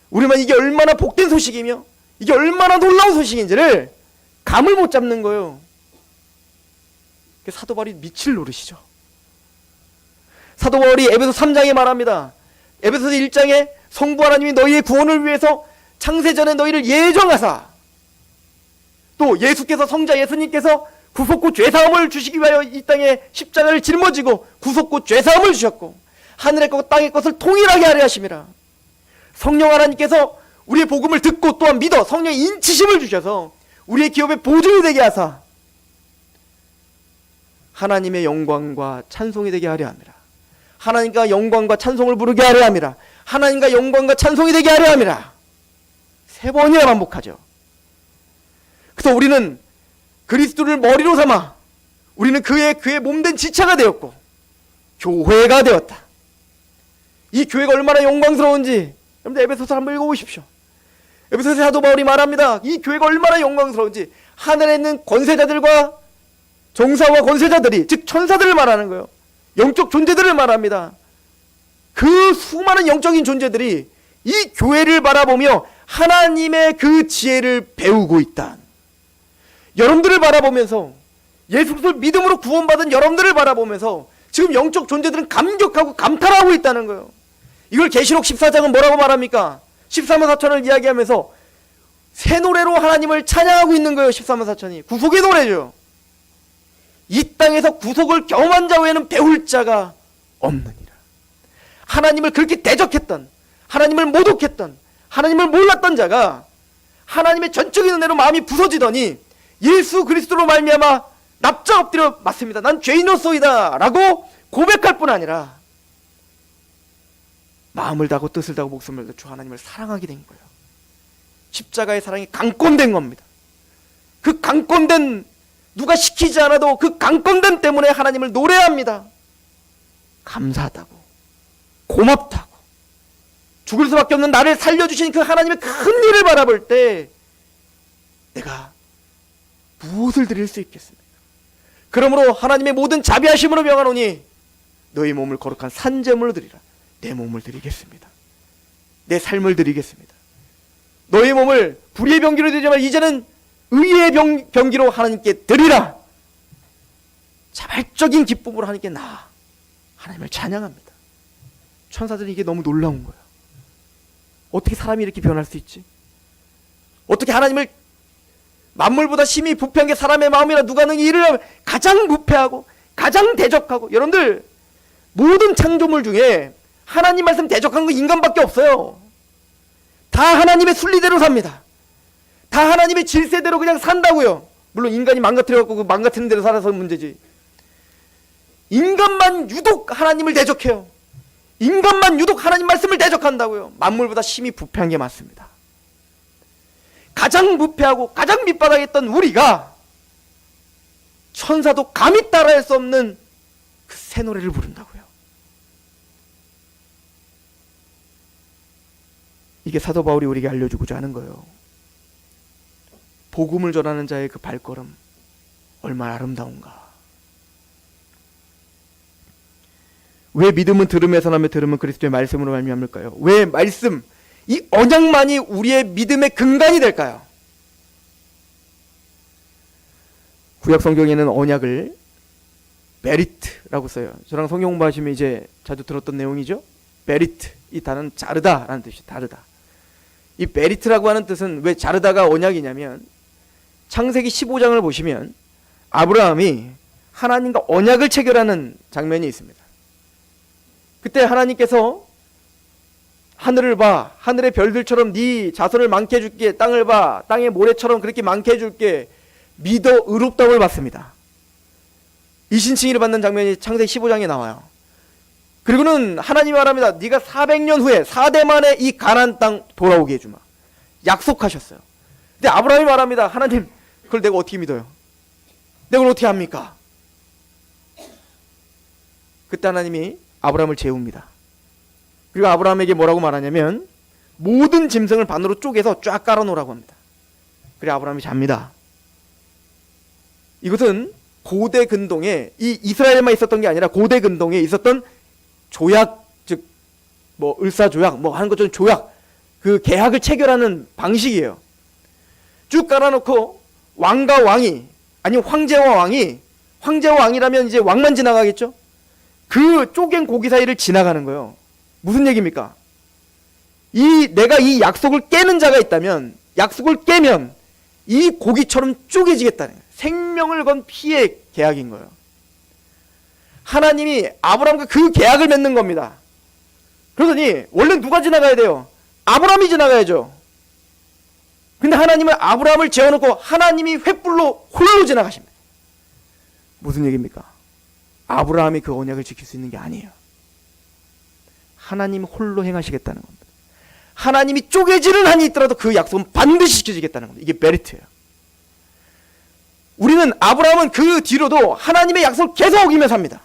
S2: 우리만 이게 얼마나 복된 소식이며 이게 얼마나 놀라운 소식인지를 감을 못 잡는 거예요. 사도 바울이 미칠 노릇이죠. 사도 바울이 에베소 3장에 말합니다. 에베소 1장에 성부 하나님이 너희의 구원을 위해서 창세전에 너희를 예정하사, 또 예수께서, 성자 예수님께서 구속구 죄사함을 주시기 위하여 이 땅에 십자가를 짊어지고 구속구 죄사함을 주셨고 하늘의 것과 땅의 것을 통일하게 하려 하심이라. 성령 하나님께서 우리의 복음을 듣고 또한 믿어 성령의 인치심을 주셔서 우리의 기업의 보증이 되게 하사 하나님의 영광과 찬송이 되게 하려 함이라. 하나님과 영광과 찬송을 부르게 하려 함이라. 하나님과 영광과 찬송이 되게 하려 함이라. 3번이나 반복하죠. 그래서 우리는 그리스도를 머리로 삼아 우리는 그의 몸된 지체가 되었고 교회가 되었다. 이 교회가 얼마나 영광스러운지 여러분들 에베소서 한번 읽어보십시오. 에베소서 사도 바울이 말합니다. 이 교회가 얼마나 영광스러운지. 하늘에 있는 권세자들과 정사와 권세자들이, 즉 천사들을 말하는 거예요. 영적 존재들을 말합니다. 그 수많은 영적인 존재들이 이 교회를 바라보며 하나님의 그 지혜를 배우고 있다. 여러분들을 바라보면서, 예수 그리스도를 믿음으로 구원받은 여러분들을 바라보면서 지금 영적 존재들은 감격하고 감탄하고 있다는 거예요. 이걸 계시록 14장은 뭐라고 말합니까? 13만 4천을 이야기하면서 새 노래로 하나님을 찬양하고 있는 거예요. 13만 4천이 구속의 노래죠. 이 땅에서 구속을 경험한 자 외에는 배울 자가 없느니라. 하나님을 그렇게 대적했던, 하나님을 모독했던, 하나님을 몰랐던 자가 하나님의 전적인 은혜로 마음이 부서지더니 예수 그리스도로 말미암아 납작 엎드려 맞습니다. 난 죄인으로소이다 라고 고백할 뿐 아니라 마음을 다하고 뜻을 다하고 목숨을 다하고 주 하나님을 사랑하게 된 거예요. 십자가의 사랑이 강권된 겁니다. 그 강권된, 누가 시키지 않아도 그 강권됨 때문에 하나님을 노래합니다. 감사하다고, 고맙다고, 죽을 수밖에 없는 나를 살려주신 그 하나님의 큰 일을 바라볼 때 내가 무엇을 드릴 수 있겠습니까? 그러므로 하나님의 모든 자비하심으로 명하노니 너희 몸을 거룩한 산제물로 드리라. 내 몸을 드리겠습니다. 내 삶을 드리겠습니다. 너희 몸을 불의의 병기로 드리지만 이제는 의의 병기로 하나님께 드리라. 자발적인 기쁨으로 하나님께 나아 하나님을 찬양합니다. 천사들이 이게 너무 놀라운 거예요. 어떻게 사람이 이렇게 변할 수 있지? 어떻게 하나님을, 만물보다 심히 부패한 게 사람의 마음이라 누가 능히 이를 하면 가장 부패하고 가장 대적하고, 여러분들 모든 창조물 중에 하나님 말씀 대적한 건 인간밖에 없어요. 다 하나님의 순리대로 삽니다. 다 하나님의 질세대로 그냥 산다고요. 물론 인간이 망가뜨려갖고 그 망가뜨리는 대로 살아서 문제지. 인간만 유독 하나님을 대적해요. 인간만 유독 하나님 말씀을 대적한다고요. 만물보다 심히 부패한 게 맞습니다. 가장 부패하고 가장 밑바닥에 있던 우리가 천사도 감히 따라할 수 없는 그 새 노래를 부른다고요. 이게 사도 바울이 우리에게 알려주고자 하는 거예요. 복음을 전하는 자의 그 발걸음 얼마나 아름다운가. 왜 믿음은 들음에서 나며 들음은 그리스도의 말씀으로 말미암을까요? 왜 말씀, 이 언약만이 우리의 믿음의 근간이 될까요? 구약 성경에는 언약을 베리트라고 써요. 저랑 성경 공부하시면 이제 자주 들었던 내용이죠. 베리트, 이 단어는 자르다라는 뜻이 다르다. 이 베리트라고 하는 뜻은 왜 자르다가 언약이냐면 창세기 15장을 보시면 아브라함이 하나님과 언약을 체결하는 장면이 있습니다. 그때 하나님께서 하늘을 봐, 하늘의 별들처럼 네 자손을 많게 해줄게. 땅을 봐, 땅의 모래처럼 그렇게 많게 해줄게. 믿어 의롭다움을 받습니다. 이신칭의를 받는 장면이 창세기 15장에 나와요. 그리고는 하나님이 말합니다. 네가 400년 후에 4대 만에 이 가나안 땅 돌아오게 해주마. 약속하셨어요. 근데 아브라함이 말합니다. 하나님, 그걸 내가 어떻게 믿어요? 내가 그걸 어떻게 합니까? 그때 하나님이 아브라함을 재웁니다. 그리고 아브라함에게 뭐라고 말하냐면 모든 짐승을 반으로 쪼개서 쫙 깔아놓으라고 합니다. 그래 아브라함이 잡니다. 이것은 고대 근동에 이 이스라엘만 있었던 게 아니라 고대 근동에 있었던 조약, 즉 뭐 을사조약 뭐 하는 것처럼 조약, 그 계약을 체결하는 방식이에요. 쭉 깔아놓고 왕과 왕이, 아니 황제와 왕이, 황제와 왕이라면 이제 왕만 지나가겠죠. 그 쪼갠 고기 사이를 지나가는 거예요. 무슨 얘기입니까? 내가 이 약속을 깨는 자가 있다면, 약속을 깨면 이 고기처럼 쪼개지겠다는 거예요. 생명을 건 피의 계약인 거예요. 하나님이 아브라함과 그 계약을 맺는 겁니다. 그러더니 원래 누가 지나가야 돼요? 아브라함이 지나가야죠. 근데 하나님은 아브라함을 재워놓고 하나님이 횃불로 홀로 지나가십니다. 무슨 얘기입니까? 아브라함이 그 언약을 지킬 수 있는 게 아니에요. 하나님이 홀로 행하시겠다는 겁니다. 하나님이 쪼개지는 한이 있더라도 그 약속은 반드시 지켜지겠다는 겁니다. 이게 메리트예요. 우리는 아브라함은 그 뒤로도 하나님의 약속을 계속 어기며 삽니다.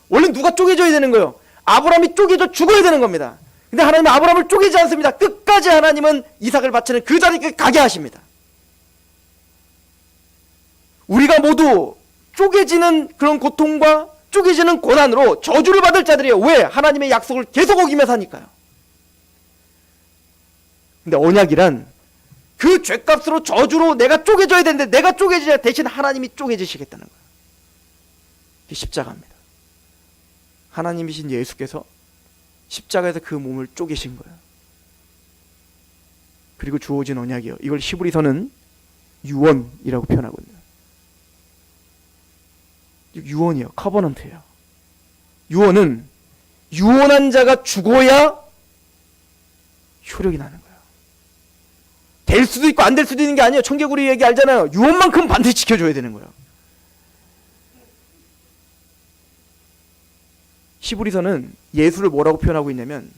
S2: 원래 누가 쪼개져야 되는 거예요? 아브라함이 쪼개져 죽어야 되는 겁니다. 근데 하나님은 아브라함을 쪼개지 않습니다. 끝까지 하나님은 이삭을 바치는 그 자리에 가게 하십니다. 우리가 모두 쪼개지는 그런 고통과 쪼개지는 고난으로 저주를 받을 자들이에요. 왜? 하나님의 약속을 계속 어기며 사니까요. 근데 언약이란 그 죄값으로 저주로 내가 쪼개져야 되는데 내가 쪼개지자 대신 하나님이 쪼개지시겠다는 거예요. 이게 십자가입니다. 하나님이신 예수께서 십자가에서 그 몸을 쪼개신 거예요. 그리고 주어진 언약이요. 이걸 히브리서는 유언이라고 표현하거든요. 유언이요. 커버넌트예요. 유언은 유언한 자가 죽어야 효력이 나는 거예요. 될 수도 있고 안 될 수도 있는 게 아니에요. 청개구리 얘기 알잖아요. 유언만큼 반드시 지켜줘야 되는 거예요. 히브리서는 예수를 뭐라고 표현하고 있냐면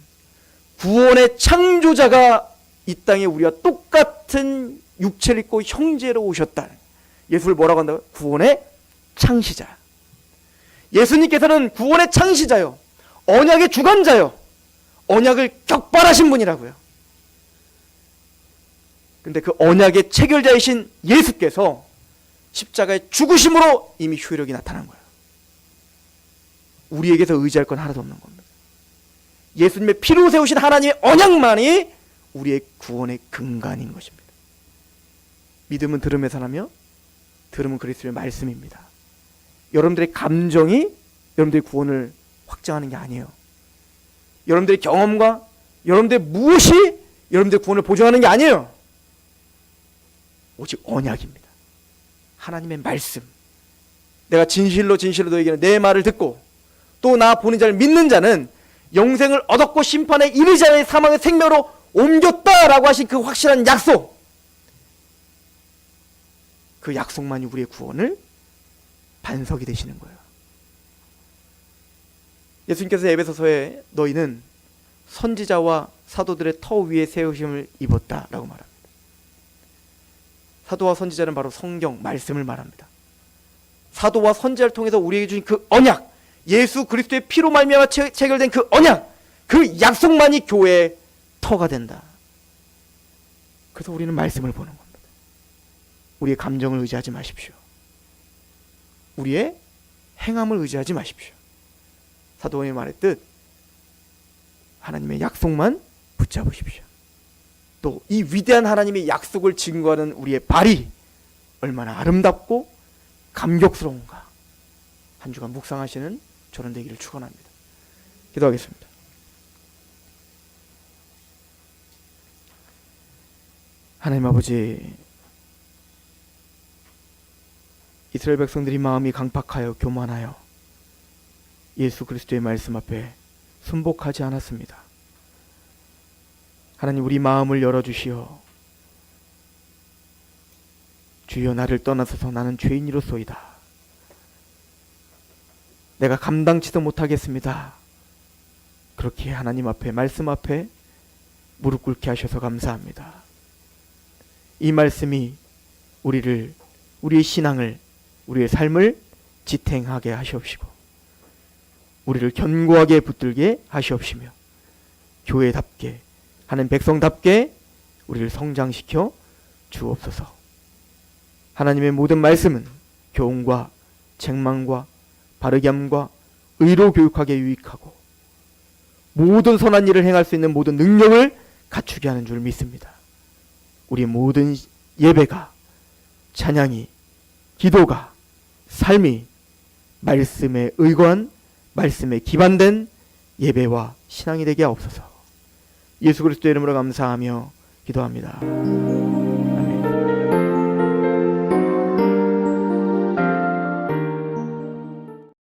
S2: 구원의 창조자가 이 땅에 우리와 똑같은 육체를 입고 형제로 오셨다. 예수를 뭐라고 한다고요? 구원의 창시자. 예수님께서는 구원의 창시자요, 언약의 주관자요, 언약을 격발하신 분이라고요. 근데 그 언약의 체결자이신 예수께서 십자가의 죽으심으로 이미 효력이 나타난 거예요. 우리에게서 의지할 건 하나도 없는 겁니다. 예수님의 피로 세우신 하나님의 언약만이 우리의 구원의 근간인 것입니다. 믿음은 들음에서 나며 들음은 그리스도의 말씀입니다. 여러분들의 감정이 여러분들의 구원을 확정하는 게 아니에요. 여러분들의 경험과 여러분들의 무엇이 여러분들의 구원을 보증하는 게 아니에요. 오직 언약입니다. 하나님의 말씀. 내가 진실로 너에게는 내 말을 듣고 또 나 보는 자를 믿는 자는 영생을 얻었고 심판에 이르지 않은 사망의 생명으로 옮겼다라고 하신 그 확실한 약속. 그 약속만이 우리의 구원을 반석이 되시는 거예요. 예수님께서 에베소서에 너희는 선지자와 사도들의 터 위에 세우심을 입었다라고 말합니다. 사도와 선지자는 바로 성경, 말씀을 말합니다. 사도와 선지자를 통해서 우리에게 주신 그 언약, 예수 그리스도의 피로 말미암아 체결된 그 언약, 그 약속만이 교회의 터가 된다. 그래서 우리는 말씀을 보는 겁니다. 우리의 감정을 의지하지 마십시오. 우리의 행함을 의지하지 마십시오. 사도의 말의 뜻, 하나님의 약속만 붙잡으십시오. 또 이 위대한 하나님의 약속을 증거하는 우리의 발이 얼마나 아름답고 감격스러운가. 한 주간 묵상하시는 저런 되기를 축원합니다. 기도하겠습니다. 하나님 아버지, 이스라엘 백성들이 마음이 강팍하여 교만하여 예수 그리스도의 말씀 앞에 순복하지 않았습니다. 하나님, 우리 마음을 열어주시어 주여 나를 떠나서서 나는 죄인이로소이다. 내가 감당치도 못하겠습니다. 그렇게 하나님 앞에, 말씀 앞에 무릎 꿇게 하셔서 감사합니다. 이 말씀이 우리의 신앙을, 우리의 삶을 지탱하게 하시옵시고
S1: 우리를 견고하게 붙들게 하시옵시며 교회답게 하는 백성답게 우리를 성장시켜 주옵소서. 하나님의 모든 말씀은 교훈과 책망과 바르게 함과 의로 교육하게 유익하고 모든 선한 일을 행할 수 있는 모든 능력을 갖추게 하는 줄 믿습니다. 우리 모든 예배가, 찬양이, 기도가, 삶이 말씀에 의거한, 말씀에 기반된 예배와 신앙이 되게 하옵소서. 예수 그리스도의 이름으로 감사하며 기도합니다.